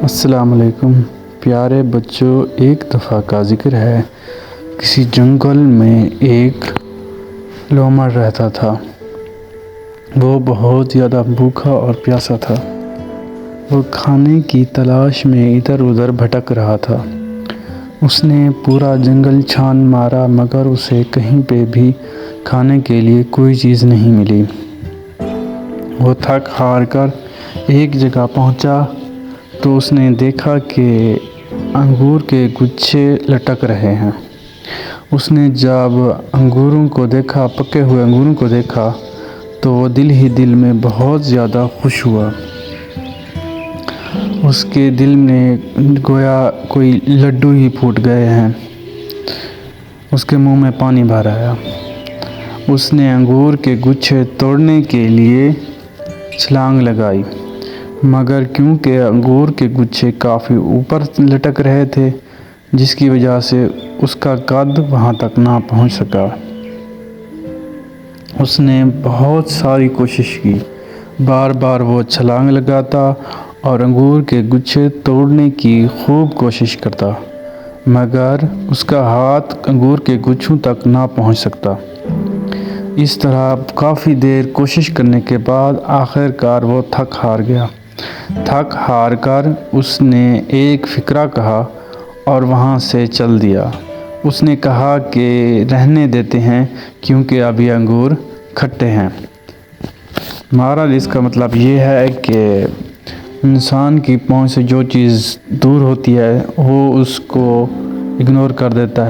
السلام علیکم پیارے بچوں، ایک دفعہ کا ذکر ہے کسی جنگل میں ایک لومڑ رہتا تھا۔ وہ بہت زیادہ بھوکا اور پیاسا تھا۔ وہ کھانے کی تلاش میں ادھر ادھر بھٹک رہا تھا۔ اس نے پورا جنگل چھان مارا مگر اسے کہیں پہ بھی کھانے کے لیے کوئی چیز نہیں ملی۔ وہ تھک ہار کر ایک جگہ پہنچا تو اس نے دیکھا کہ انگور کے گچھے لٹک رہے ہیں۔ اس نے جب پکے ہوئے انگوروں کو دیکھا تو وہ دل ہی دل میں بہت زیادہ خوش ہوا۔ اس کے دل میں گویا کوئی لڈو ہی پھوٹ گئے ہیں۔ اس کے منہ میں پانی بھر آیا۔ اس نے انگور کے گچھے توڑنے کے لیے چھلانگ لگائی مگر کیونکہ انگور کے گچھے کافی اوپر لٹک رہے تھے جس کی وجہ سے اس کا قد وہاں تک نہ پہنچ سکا۔ اس نے بہت ساری کوشش کی، بار بار وہ چھلانگ لگاتا اور انگور کے گچھے توڑنے کی خوب کوشش کرتا مگر اس کا ہاتھ انگور کے گچھوں تک نہ پہنچ سکتا۔ اس طرح کافی دیر کوشش کرنے کے بعد آخر کار وہ تھک ہار گیا۔ تھک ہار کر اس نے ایک فقرہ کہا اور وہاں سے چل دیا۔ اس نے کہا کہ رہنے دیتے ہیں کیونکہ ابھی انگور کھٹے ہیں۔ مہارل اس کا مطلب یہ ہے کہ انسان کی پہنچ سے جو چیز دور ہوتی ہے وہ اس کو اگنور کر دیتا ہے۔